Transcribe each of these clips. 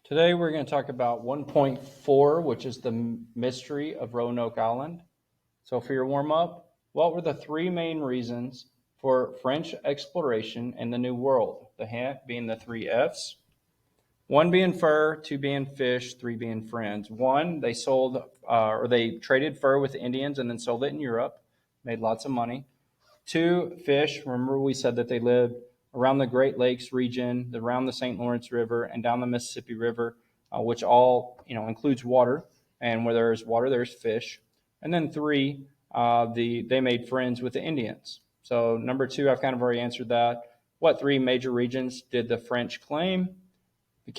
Today we're going to talk about 1.4, which is the mystery of Roanoke Island. So for your warm-up, what were the three main reasons for French exploration in the New World? The hint being the three F's. One being fur, two being fish, three being friends. One, they sold or they traded fur with the Indians and then sold it in Europe, made lots of money. Two, fish. Remember we said that they lived around the Great Lakes region, around the St. Lawrence River, and down the Mississippi River, which all includes water. And where there's water, there's fish. And then three, they made friends with the Indians. So number two, I've kind of already answered that. What three major regions did the French claim? The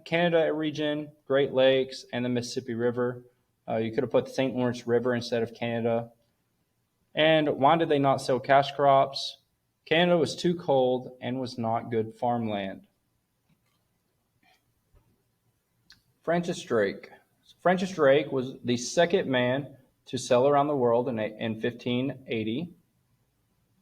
Canada region, Great Lakes, and the Mississippi River. You could have put the St. Lawrence River instead of Canada. And why did they not sell cash crops? Canada was too cold and was not good farmland. Francis Drake. Francis Drake was the second man to sail around the world in 1580.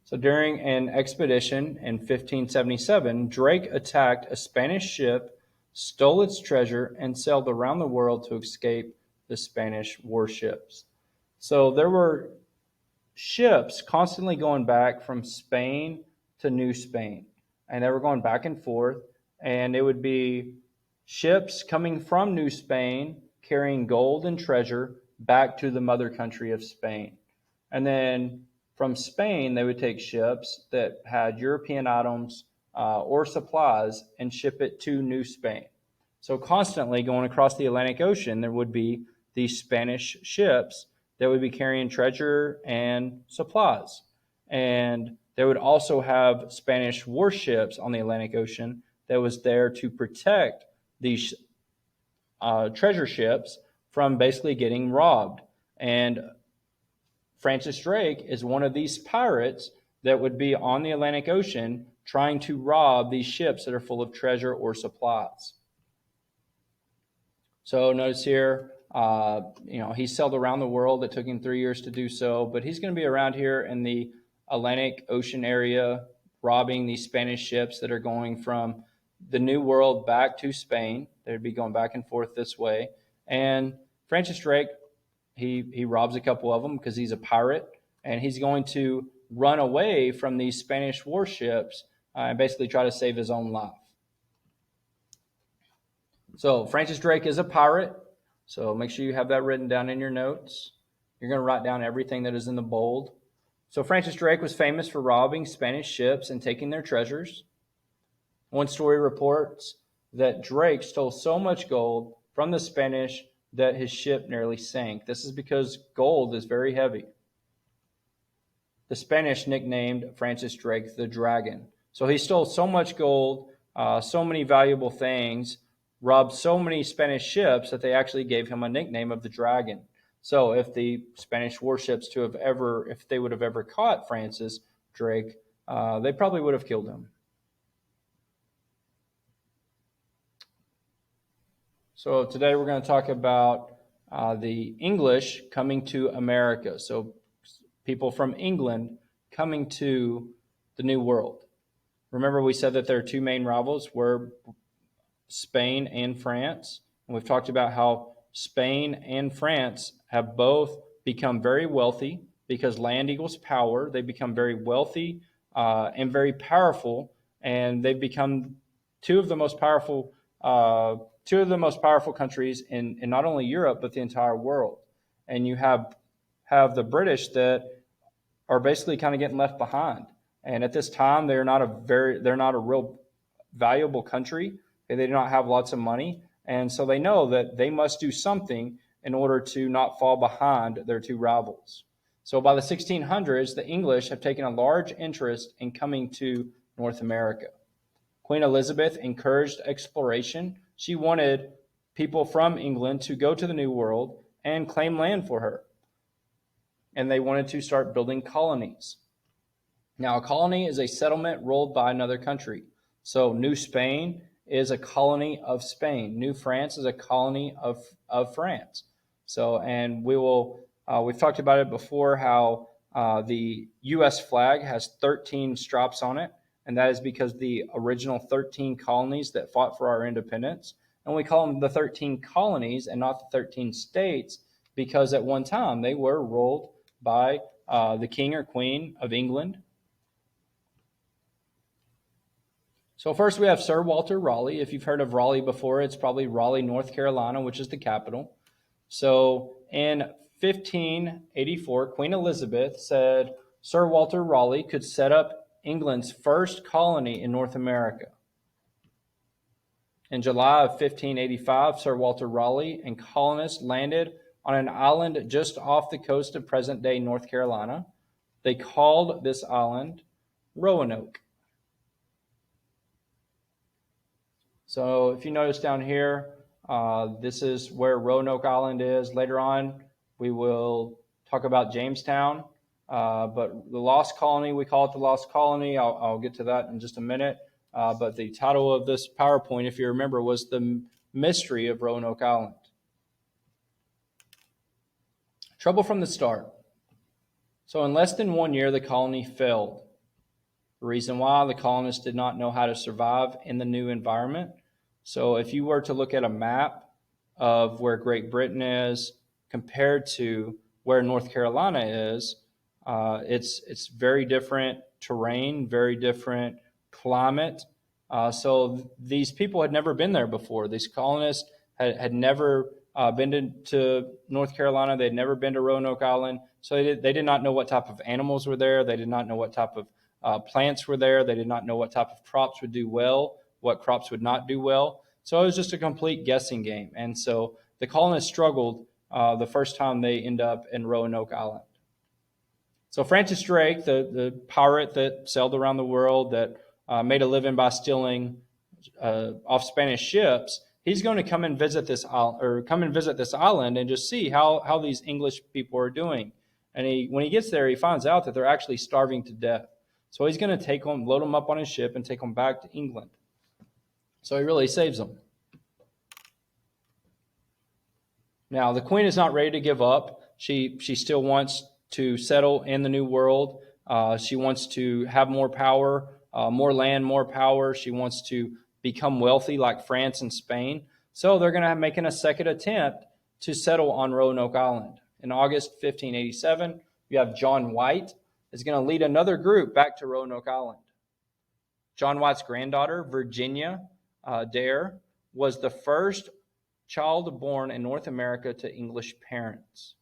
So during an expedition in 1577, Drake attacked a Spanish ship, stole its treasure, and sailed around the world to escape the Spanish warships. So there were ships constantly going back from Spain to New Spain, and they were going back and forth, and it would be ships coming from New Spain carrying gold and treasure back to the mother country of Spain. And then from Spain, they would take ships that had European items or supplies and ship it to New Spain. So constantly going across the Atlantic Ocean, there would be these Spanish ships that would be carrying treasure and supplies. And they would also have Spanish warships on the Atlantic Ocean that was there to protect these treasure ships from basically getting robbed. And Francis Drake is one of these pirates that would be on the Atlantic Ocean trying to rob these ships that are full of treasure or supplies. So notice here, he sailed around the world. It took him 3 years to do so, but he's going to be around here in the Atlantic Ocean area, robbing these Spanish ships that are going from the New World back to Spain. They'd be going back and forth this way. And Francis Drake, he robs a couple of them because he's a pirate, and he's going to run away from these Spanish warships and basically try to save his own life. So Francis Drake is a pirate, so make sure you have that written down in your notes. You're going to write down everything that is in the bold. So Francis Drake was famous for robbing Spanish ships and taking their treasures. One story reports that Drake stole so much gold from the Spanish that his ship nearly sank. This is because gold is very heavy. The Spanish nicknamed Francis Drake the Dragon. So he stole so much gold, so many valuable things, robbed so many Spanish ships that they actually gave him a nickname of the Dragon. So if the Spanish warships if they would have ever caught Francis Drake, they probably would have killed him. So today we're going to talk about the English coming to America. So people from England coming to the New World. Remember we said that their two main rivals were Spain and France. And we've talked about how Spain and France have both become very wealthy because land equals power. They become very wealthy and very powerful, and they've become two of the most powerful countries in not only Europe but the entire world. And you have the British that are basically kind of getting left behind. And at this time, they're not a real valuable country. They do not have lots of money, and so they know that they must do something in order to not fall behind their two rivals. So by the 1600s, the English have taken a large interest in coming to North America. Queen Elizabeth encouraged exploration. She wanted people from England to go to the New World and claim land for her. And they wanted to start building colonies. Now, a colony is a settlement ruled by another country. So New Spain is a colony of Spain. New France is a colony of France. So, and we've talked about it before, how the U.S. flag has 13 stripes on it, and that is because the original 13 colonies that fought for our independence, And we call them the 13 colonies and not the 13 states because at one time they were ruled by the king or queen of England. So first we have Sir Walter Raleigh. If you've heard of Raleigh before, it's probably Raleigh, North Carolina, which is the capital. So in 1584, Queen Elizabeth said Sir Walter Raleigh could set up England's first colony in North America. In July of 1585, Sir Walter Raleigh and colonists landed on an island just off the coast of present-day North Carolina. They called this island Roanoke. So if you notice down here, this is where Roanoke Island is. Later on, we will talk about Jamestown, but the Lost Colony, we call it the Lost Colony. I'll get to that in just a minute. But the title of this PowerPoint, if you remember, was The Mystery of Roanoke Island. Trouble from the start. So in less than 1 year, the colony failed. The reason why, the colonists did not know how to survive in the new environment. So if you were to look at a map of where Great Britain is compared to where North Carolina is, it's very different terrain, very different climate. So these people had never been there before. These colonists had never been to North Carolina. They had never been to Roanoke Island. So they did not know what type of animals were there. They did not know what type of plants were there. They did not know what type of crops would do well, what crops would not do well. So it was just a complete guessing game. And so the colonists struggled the first time they end up in Roanoke Island. So Francis Drake, the pirate that sailed around the world, that made a living by stealing off Spanish ships, he's going to come and visit this island and just see how these English people are doing. And when he gets there, he finds out that they're actually starving to death. So he's going to load them up on his ship and take them back to England. So he really saves them. Now, the queen is not ready to give up. She still wants to settle in the new world. She wants to have more power, more land, more power. She wants to become wealthy like France and Spain. So they're going to make a second attempt to settle on Roanoke Island. In August 1587, you have John White is going to lead another group back to Roanoke Island. John White's granddaughter, Virginia Dare, was the first child born in North America to English parents.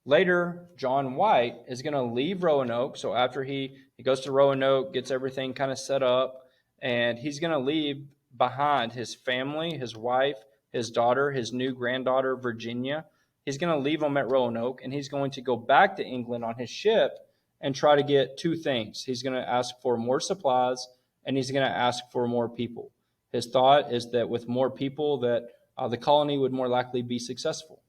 Later, John White is going to leave Roanoke. So after he goes to Roanoke, gets everything kind of set up, and he's going to leave behind his family, his wife, his daughter, his new granddaughter, Virginia. He's going to leave them at Roanoke, and he's going to go back to England on his ship and try to get two things. He's going to ask for more supplies, and he's going to ask for more people. His thought is that with more people, that the colony would more likely be successful.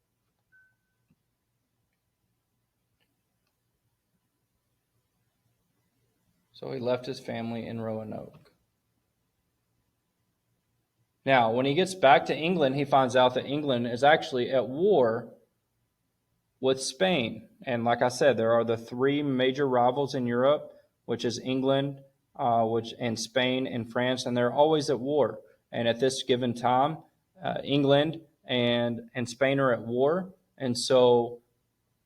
So he left his family in Roanoke. Now, when he gets back to England, he finds out that England is actually at war with Spain. And like I said, there are the three major rivals in Europe, which is England, and Spain and France, and they're always at war. And at this given time, England and Spain are at war. And so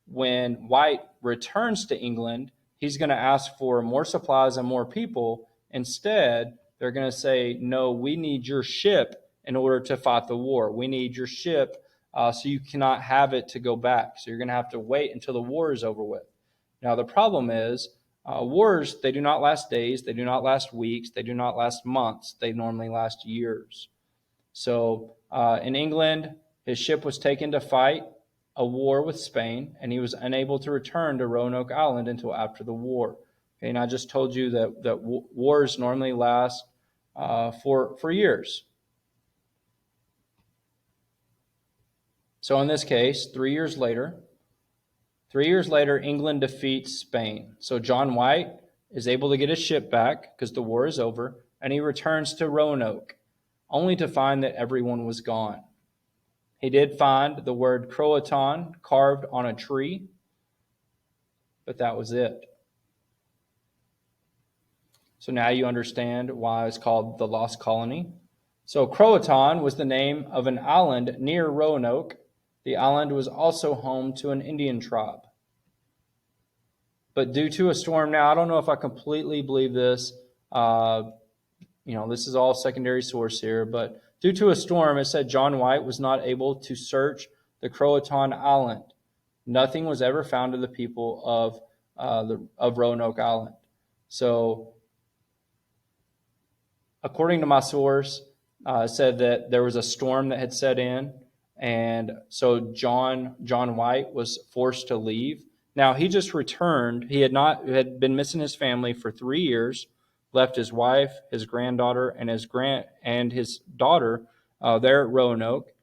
when White returns to England, he's going to ask for more supplies and more people. Instead, they're going to say, no, we need your ship in order to fight the war. We need your ship, so you cannot have it to go back. So you're going to have to wait until the war is over with. Now, the problem is, wars, they do not last days, they do not last weeks, they do not last months. They normally last years. So in England, his ship was taken to fight a war with Spain, and he was unable to return to Roanoke Island until after the war. Okay, and I just told you that wars normally last for years. So in this case, 3 years later, England defeats Spain. So John White is able to get his ship back because the war is over, and he returns to Roanoke, only to find that everyone was gone. He did find the word Croatan carved on a tree, but that was it. So now you understand why it's called the Lost Colony. So Croatan was the name of an island near Roanoke. The island was also home to an Indian tribe. But due to a storm, now I don't know if I completely believe this. This is all secondary source here, but due to a storm, it said John White was not able to search the Croatan Island. Nothing was ever found of the people of Roanoke Island. So, according to my source, it said that there was a storm that had set in, and so John White was forced to leave. Now he just returned. He had been missing his family for 3 years. Left his wife, his granddaughter, and his daughter there at Roanoke.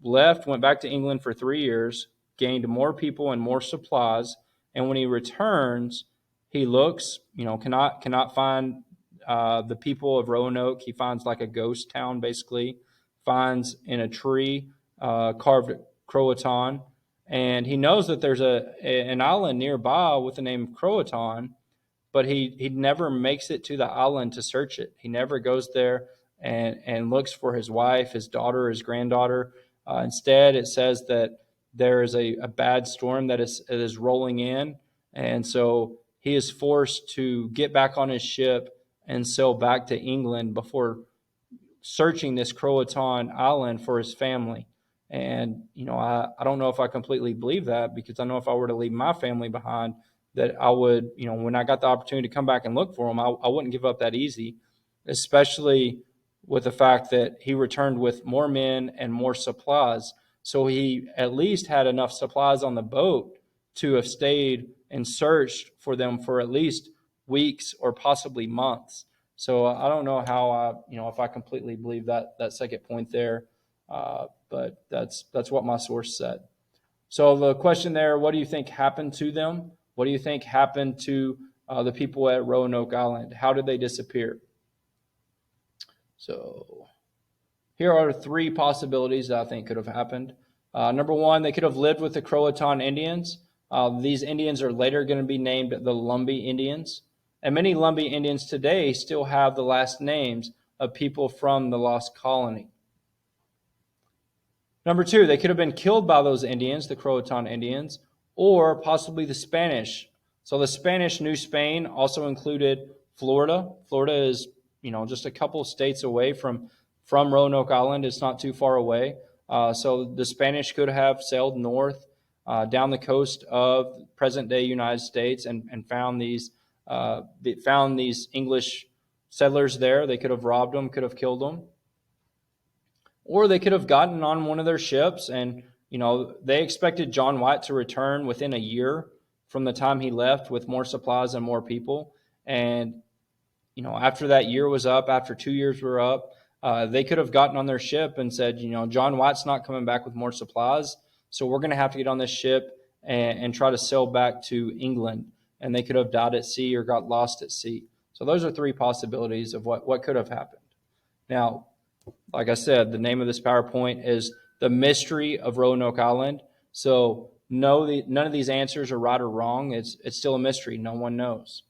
Left, went back to England for 3 years, gained more people and more supplies. And when he returns, he looks, cannot find the people of Roanoke. He finds like a ghost town, basically. Finds in a tree carved Croatan, and he knows that there's an island nearby with the name Croatan, but he never makes it to the island to search it. He never goes there and looks for his wife, his daughter, his granddaughter. Instead, it says that there is a bad storm that is rolling in, and so he is forced to get back on his ship and sail back to England before searching this Croatan island for his family. And, I don't know if I completely believe that, because I know if I were to leave my family behind, that I would, when I got the opportunity to come back and look for them, I wouldn't give up that easy, especially with the fact that he returned with more men and more supplies. So he at least had enough supplies on the boat to have stayed and searched for them for at least weeks or possibly months. So I don't know how if I completely believe that second point there, but that's what my source said. So the question there: what do you think happened to them? What do you think happened to the people at Roanoke Island? How did they disappear? So here are 3 possibilities that I think could have happened. Number 1, they could have lived with the Croatan Indians. These Indians are later going to be named the Lumbee Indians. And many Lumbee Indians today still have the last names of people from the lost colony. Number 2, they could have been killed by those Indians, the Croatan Indians, or possibly the Spanish. So the Spanish New Spain also included Florida. Florida is, just a couple of states away from Roanoke Island. It's not too far away. So the Spanish could have sailed north down the coast of present-day United States and found these English settlers there. They could have robbed them, could have killed them. Or they could have gotten on one of their ships and, they expected John White to return within a year from the time he left with more supplies and more people. And, after that year was up, after 2 years were up, they could have gotten on their ship and said, John White's not coming back with more supplies, so we're going to have to get on this ship and try to sail back to England. And they could have died at sea or got lost at sea. So those are 3 possibilities of what could have happened. Now, like I said, the name of this PowerPoint is The Mystery of Roanoke Island. So none of these answers are right or wrong. It's still a mystery. No one knows.